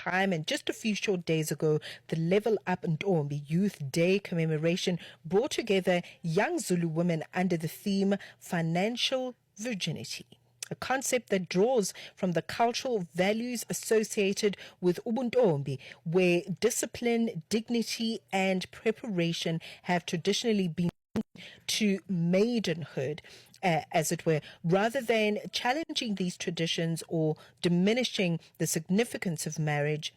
time. And just a few short days ago, the Level Up Ntombi Youth Day commemoration brought together young Zulu women under the theme Financial Virginity, a concept that draws from the cultural values associated with Ubuntombi, where discipline, dignity, and preparation have traditionally been to maidenhood, as it were, rather than challenging these traditions or diminishing the significance of marriage.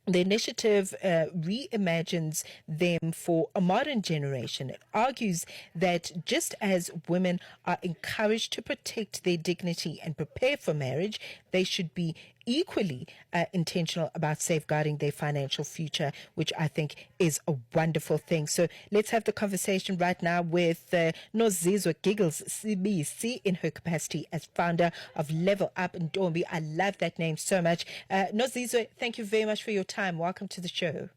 The initiative reimagines them for a modern generation. It argues that just as women are encouraged to protect their dignity and prepare for marriage, they should be equally intentional about safeguarding their financial future, which I think is a wonderful thing. So let's have the conversation right now with Nozizwe Giggles CBC in her capacity as founder of Level Up Ntombi. I love that name so much. Nozizwe, thank you very much for your time. Welcome to the show.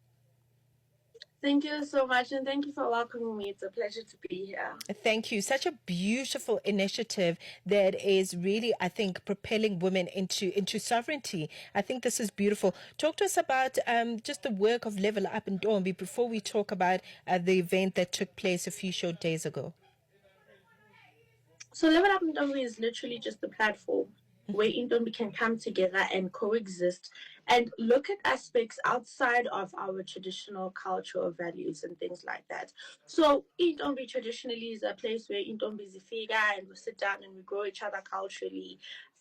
Thank you so much, and thank you for welcoming me. It's a pleasure to be here. Thank you. Such a beautiful initiative that is really, I think, propelling women into sovereignty. I think this is beautiful. Talk to us about just the work of Level Up Ntombi before we talk about the event that took place a few short days ago. So Level Up Ntombi is literally just a platform where Ntombi can come together and coexist and look at aspects outside of our traditional cultural values and things like that. So Ntombi traditionally is a place where Ntombi zifika and we sit down and we grow each other culturally.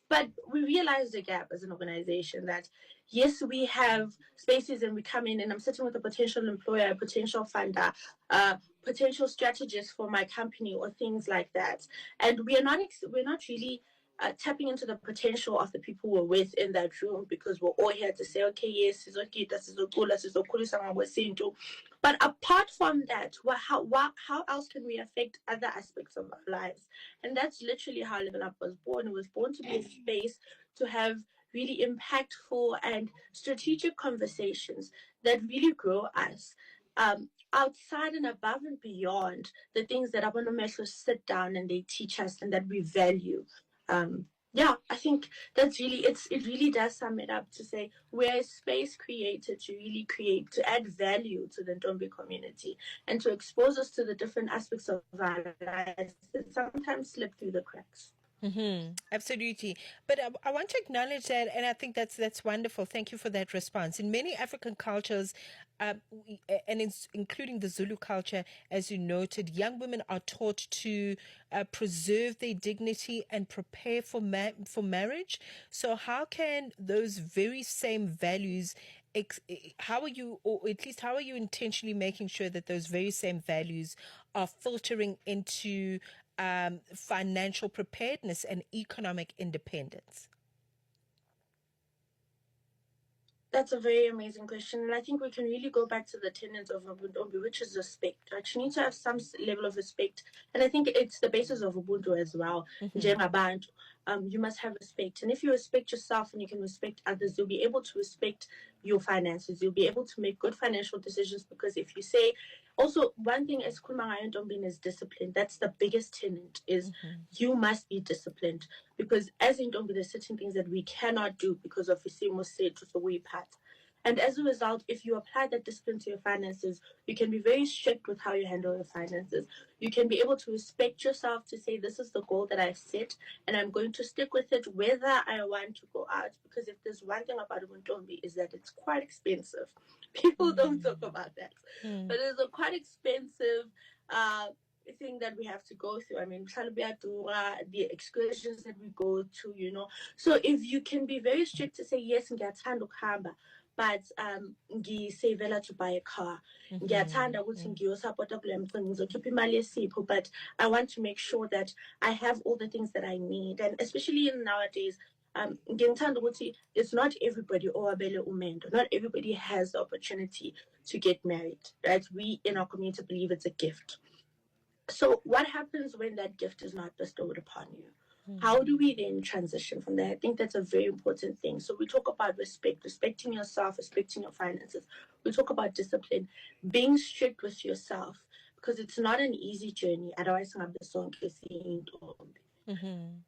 But we realize the gap as an organization that, yes, we have spaces and we come in and I'm sitting with a potential employer, a potential funder, potential strategist for my company or things like that. And we're not really tapping into the potential of the people we're with in that room because we're all here to say, okay, yes, it's okay, this is cool, this is cool, but apart from that, how else can we affect other aspects of our lives? And that's literally how Level Up was born. It was born to be a space to have really impactful and strategic conversations that really grow us. Outside and above and beyond the things that Abonomesho sit down and they teach us and that we value. I think that's really it really does sum it up to say we're a space created to really create, to add value to the Ntombi community and to expose us to the different aspects of our lives that sometimes slip through the cracks. Mm-hmm. Absolutely. But I want to acknowledge that, and I think that's wonderful. Thank you for that response. In many African cultures, including the Zulu culture, as you noted, young women are taught to preserve their dignity and prepare for marriage. So how can those very same values how are you, or at least how are you intentionally making sure that those very same values are filtering into financial preparedness and economic independence? That's a very amazing question. And I think we can really go back to the tenets of Ubuntu, which is respect. Right? You need to have some level of respect. And I think it's the basis of Ubuntu as well. You must have respect. And if you respect yourself and you can respect others, you'll be able to respect your finances. You'll be able to make good financial decisions because if you say, also, one thing as Kulmanga Ntombini is discipline. That's the biggest tenet is you must be disciplined. Because as in Ntombi, there's certain things that we cannot do because of Isimo said to the way path. And as a result, if you apply that discipline to your finances, you can be very strict with how you handle your finances. You can be able to respect yourself to say, this is the goal that I've set, and I'm going to stick with it whether I want to go out. Because if there's one thing about Ntombi is that it's quite expensive. People don't talk about that. But it's a quite expensive thing that we have to go through. I mean, the excursions that we go to. So if you can be very strict to say, yes, ngiyathanda ukuhamba, but ngisavela to buy a car. Ngiyathanda ukuthi ngiyosapota kule mcimbi, ngizokhipha imali yesipho, but I want to make sure that I have all the things that I need. And especially in nowadays, it's not everybody not everybody has the opportunity to get married, right? We in our community believe it's a gift. So what happens when that gift is not bestowed upon you? How do we then transition from there? I think that's a very important thing. So we talk about respect, respecting yourself, respecting your finances. We talk about discipline, being strict with yourself, because it's not an easy journey. Otherwise,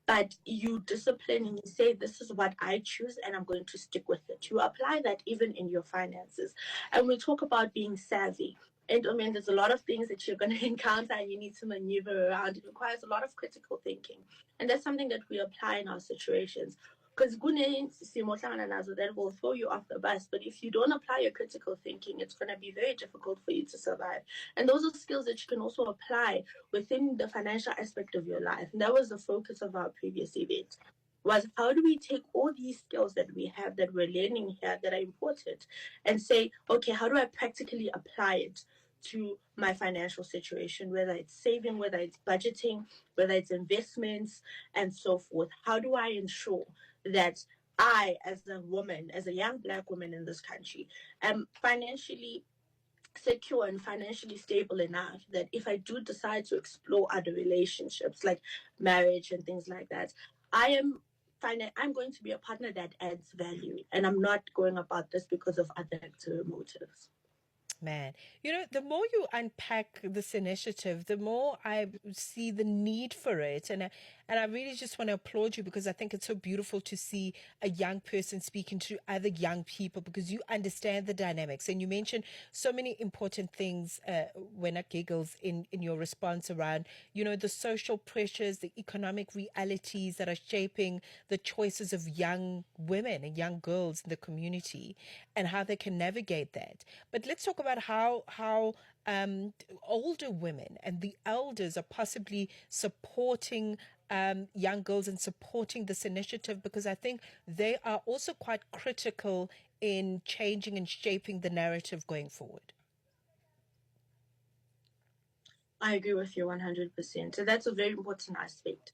but you discipline and you say, this is what I choose and I'm going to stick with it. You apply that even in your finances. And we talk about being savvy. And I mean, there's a lot of things that you're going to encounter and you need to maneuver around. It requires a lot of critical thinking. And that's something that we apply in our situations. Because that will throw you off the bus. But if you don't apply your critical thinking, it's going to be very difficult for you to survive. And those are skills that you can also apply within the financial aspect of your life. And that was the focus of our previous event. Was how do we take all these skills that we have that we're learning here that are important and say, okay, how do I practically apply it to my financial situation, whether it's saving, whether it's budgeting, whether it's investments, and so forth? How do I ensure that I, as a woman, as a young Black woman in this country, am financially secure and financially stable enough that if I do decide to explore other relationships like marriage and things like that, I'm going to be a partner that adds value, and I'm not going about this because of other external motives. Man, the more you unpack this initiative, the more I see the need for it. And I really just want to applaud you because I think it's so beautiful to see a young person speaking to other young people because you understand the dynamics. And you mentioned so many important things when I giggles in your response around, the social pressures, the economic realities that are shaping the choices of young women and young girls in the community and how they can navigate that. But let's talk about how older women and the elders are possibly supporting young girls and supporting this initiative because I think they are also quite critical in changing and shaping the narrative going forward. I agree with you 100%. So that's a very important aspect.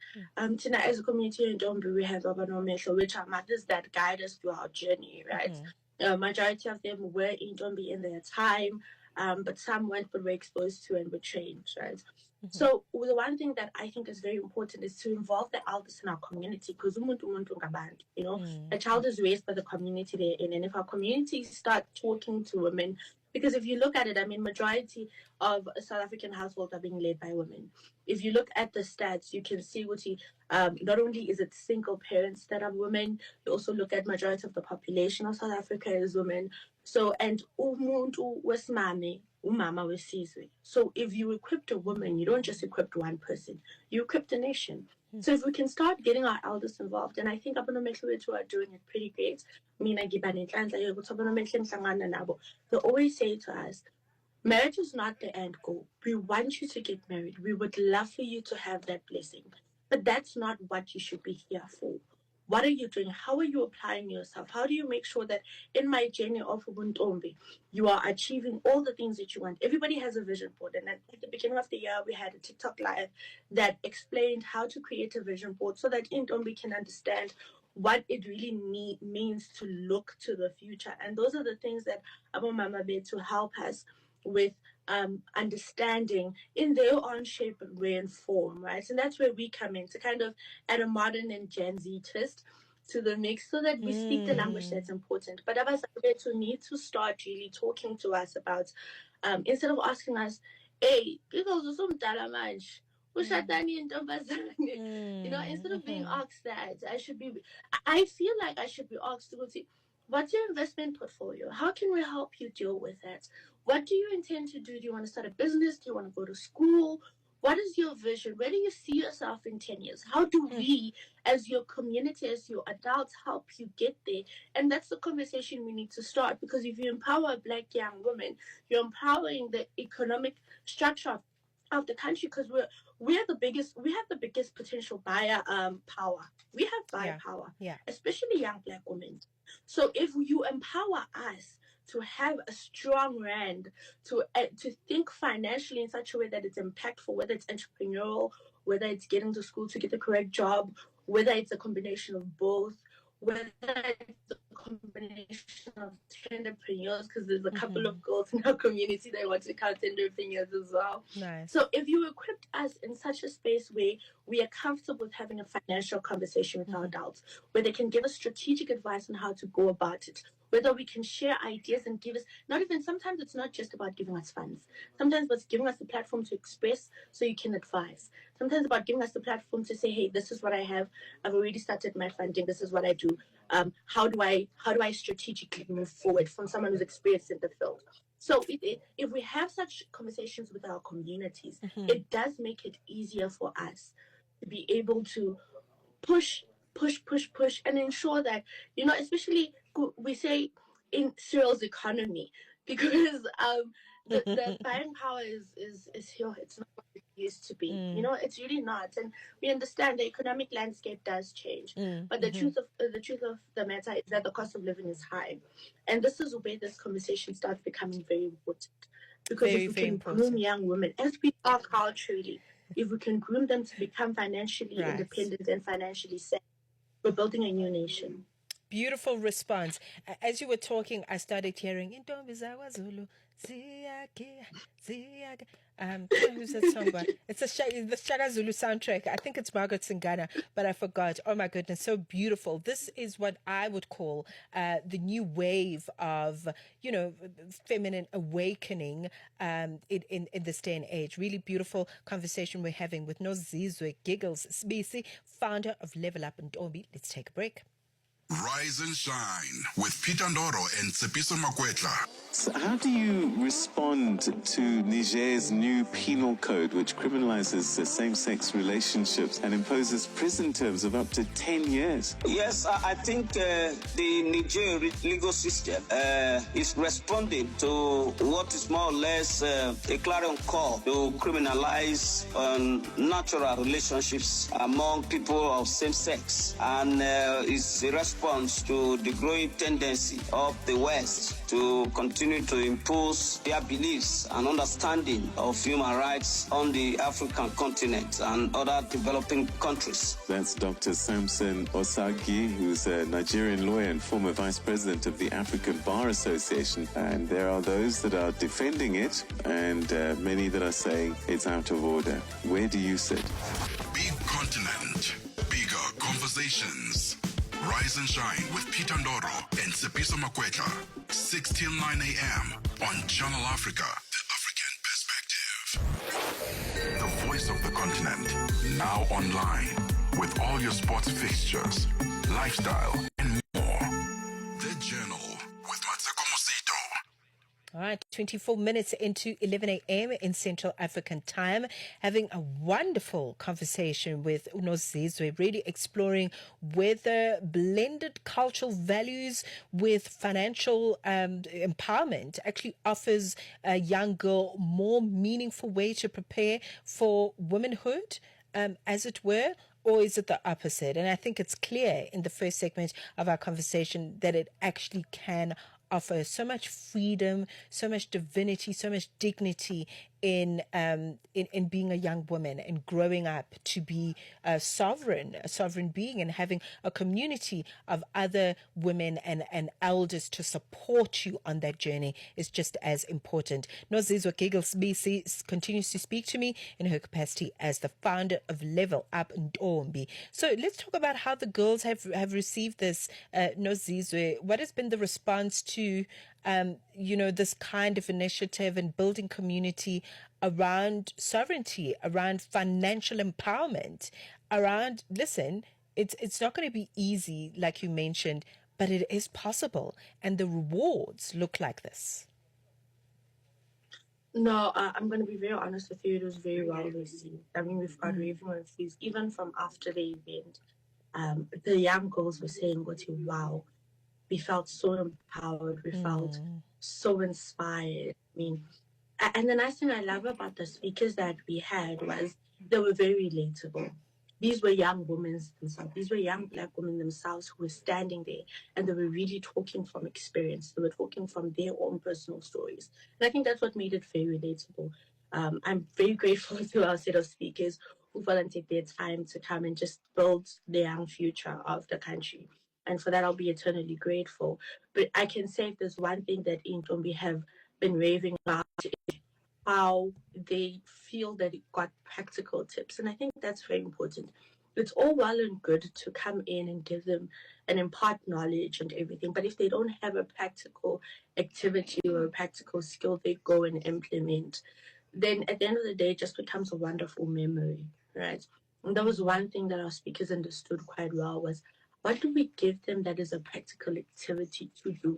Tonight, as a community in Ntombi, we have Abanomehlo, which are mothers that guide us through our journey, right? Majority of them were in Ntombi in their time, but some weren't, but were exposed to and were trained, right? So the one thing that I think is very important is to involve the elders in our community because a child is raised by the community they're in. And if our communities start talking to women, because if you look at it, I mean, majority of South African households are being led by women. If you look at the stats, you can see what not only is it single parents that are women, you also look at majority of the population of South Africa is women. So, and umuntu wesimame, umama wesizwe. So if you equipped a woman, you don't just equip one person, you equipped a nation. So if we can start getting our elders involved, and I think Abonomehlo are doing it pretty great. They always say to us, marriage is not the end goal. We want you to get married. We would love for you to have that blessing. But that's not what you should be here for. What are you doing? How are you applying yourself? How do you make sure that in my journey of Ubuntu, you are achieving all the things that you want? Everybody has a vision board. And at the beginning of the year, we had a TikTok live that explained how to create a vision board so that Ntombi can understand what it really means to look to the future. And those are the things that Abu Mama made to help us with understanding in their own shape and way and form, right? And that's where we come in to kind of add a modern and Gen Z twist to the mix so that we speak the language that's important. But Abasabetu need to start really talking to us about, instead of asking us, hey, because instead of being asked that, I feel like I should be asked to go see, what's your investment portfolio? How can we help you deal with that? What do you intend to do? Do you want to start a business? Do you want to go to school? What is your vision? Where do you see yourself in 10 years? How do we, as your community, as your adults, help you get there? And that's the conversation we need to start because if you empower Black young women, you're empowering the economic structure of the country because we have the biggest potential buyer power. We have buyer power, especially young Black women. So if you empower us to have a strong rand, to think financially in such a way that it's impactful, whether it's entrepreneurial, whether it's getting to school to get the correct job, whether it's a combination of both, whether it's a combination of entrepreneurs, because there's a couple of girls in our community that want to become entrepreneurs as well. Nice. So if you equipped us in such a space where we are comfortable with having a financial conversation with our adults, where they can give us strategic advice on how to go about it, whether we can share ideas and give us, not even, sometimes it's not just about giving us funds. Sometimes it's giving us the platform to express so you can advise. Sometimes about giving us the platform to say, hey, this is what I have. I've already started my funding. This is what I do. How do I strategically move forward from someone who's experienced in the field? So if we have such conversations with our communities, it does make it easier for us to be able to push, and ensure that, especially we say in Cyril's economy, because the buying power is here. It's not what it used to be. It's really not. And we understand the economic landscape does change. But the truth of the matter is that the cost of living is high. And this is where this conversation starts becoming very important. Because Very, if we very can important. groom young women, as we are culturally, if we can groom them to become financially independent and financially safe, we're building a new nation. Beautiful response. As you were talking, I started hearing Ntombi zakwaZulu ziyake ziyake. Who's that song by? It's the Shaka Zulu soundtrack. I think it's Margaret Singana, but I forgot. Oh my goodness, so beautiful. This is what I would call the new wave of feminine awakening in this day and age. Really beautiful conversation we're having with Nozizwe Giggles Sbisi, founder of Level Up Ntombi. Let's take a break. Rise and Shine with Peter Ndoro and Tsepiso Makwetla. So how do you respond to Niger's new penal code, which criminalizes same-sex relationships and imposes prison terms of up to 10 years? Yes, I think the Niger legal system is responding to what is more or less a clarion call to criminalize natural relationships among people of same sex, and is a response to the growing tendency of the West to continue to impose their beliefs and understanding of human rights on the African continent and other developing countries. That's Dr. Samson Osagi, who's a Nigerian lawyer and former vice president of the African Bar Association. And there are those that are defending it and many that are saying it's out of order. Where do you sit? Big continent, bigger conversations. Rise and Shine with Peter Ndoro and Tsepiso Makwetla. 6 till 9 a.m. on Channel Africa, the African perspective. The voice of the continent, now online, with all your sports fixtures, lifestyle, and more. The Journal with Matseko Mosito. All right, 24 minutes into 11 a.m. in Central African time, having a wonderful conversation with Nozizwe, really exploring whether blended cultural values with financial empowerment actually offers a young girl more meaningful way to prepare for womanhood, as it were. Or is it the opposite? And I think it's clear in the first segment of our conversation that it actually can offer so much freedom, so much divinity, so much dignity in being a young woman and growing up to be a sovereign being, and having a community of other women and elders to support you on that journey is just as important. Nozizwe Giggles BC continues to speak to me in her capacity as the founder of Level Up Ntombi. So let's talk about how the girls have received this. Nozizwe, what has been the response to this kind of initiative and building community around sovereignty, around financial empowerment, around, listen, it's not going to be easy, like you mentioned, but it is possible. And the rewards look like this. No, I'm going to be very honest with you. It was very well received. I mean, we've got raving reviews, even from after the event. The young girls were saying, wow, we felt so empowered. We felt so inspired. I mean, and the nice thing I love about the speakers that we had was they were very relatable. These were young women themselves. These were young Black women themselves who were standing there, and they were really talking from experience. They were talking from their own personal stories. And I think that's what made it very relatable. I'm very grateful to our set of speakers who volunteered their time to come and just build the young future of the country. And for that, I'll be eternally grateful. But I can say if there's one thing that Ntombi have been raving about, how they feel that it got practical tips. And I think that's very important. it's all well and good to come in and give them and impart knowledge and everything, but if they don't have a practical activity or a practical skill they go and implement, then at the end of the day it just becomes a wonderful memory, right? And that was one thing that our speakers understood quite well, was what do we give them that is a practical activity to do,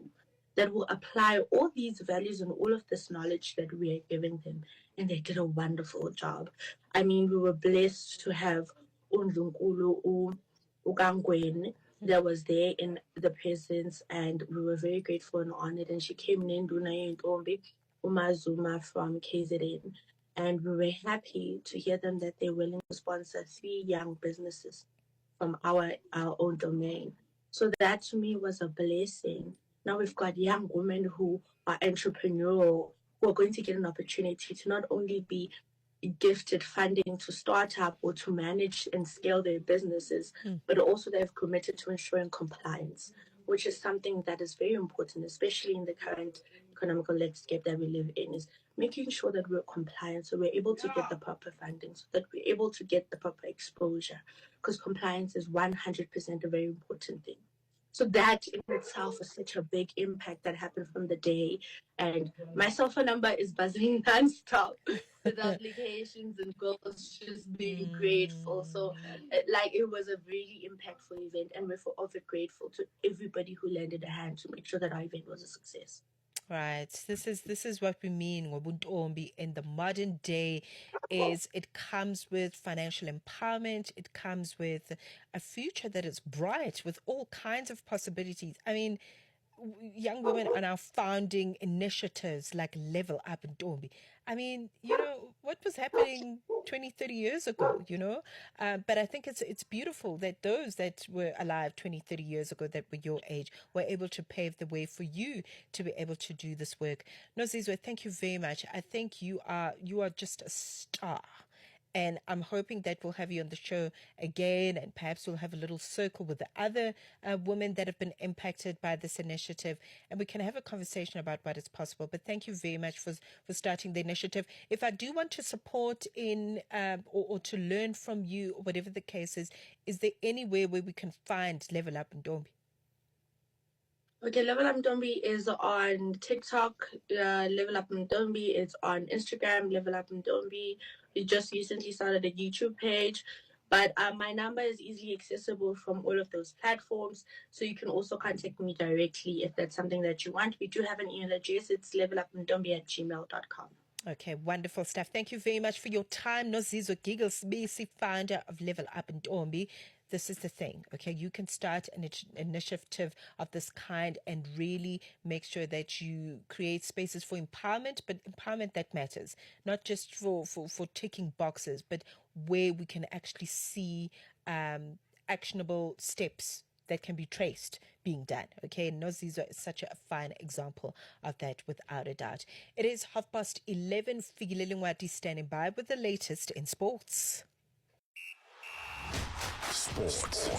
that will apply all these values and all of this knowledge that we are giving them. And they did a wonderful job. I mean, we were blessed to have Undlunkulu Ukangwen that was there in the presence, and we were very grateful and honored. And she came in, Ntombi Umazuma from KZN. And we were happy to hear them that they're willing to sponsor 3 young businesses from our own domain. So that to me was a blessing. Now we've got young women who are entrepreneurial, who are going to get an opportunity to not only be gifted funding to start up or to manage and scale their businesses, but also they've committed to ensuring compliance, which is something that is very important, especially in the current economical landscape that we live in, is making sure that we're compliant so we're able to get the proper funding, so that we're able to get the proper exposure, because compliance is 100% a very important thing. So that in itself was such a big impact that happened from the day. And my cell phone number is buzzing nonstop with applications and girls just being grateful. So it was a really impactful event, and we're forever grateful to everybody who lended a hand to make sure that our event was a success. Right. This is what we mean ngobuntombi in the modern day. Is it comes with financial empowerment, it comes with a future that is bright with all kinds of possibilities. I mean, young women are now founding initiatives like Level Up and Ntombi. I mean, what was happening 20, 30 years ago, But I think it's beautiful that those that were alive 20, 30 years ago that were your age were able to pave the way for you to be able to do this work. Nozizwe, thank you very much. I think you are just a star. And I'm hoping that we'll have you on the show again, and perhaps we'll have a little circle with the other women that have been impacted by this initiative, and we can have a conversation about what is possible. But thank you very much for starting the initiative. If I do want to support in or to learn from you, or whatever the case is there anywhere where we can find Level Up Ntombi? Okay, Level Up Ntombi is on TikTok, Level Up Ntombi. It's on Instagram, Level Up Ntombi. We just recently started a YouTube page, but my number is easily accessible from all of those platforms. So you can also contact me directly if that's something that you want. We do have an email address. It's levelupntombi@gmail.com. Okay, wonderful stuff. Thank you very much for your time. Nozizwe Giggles, BC founder of Level Up Ntombi. This is the thing, okay? You can start an initiative of this kind and really make sure that you create spaces for empowerment, but empowerment that matters, not just for ticking boxes, but where we can actually see actionable steps that can be traced being done. Okay, Nozizwe is such a fine example of that, without a doubt. It is 11:30. Figilele Ngwati standing by with the latest in sports. Sports.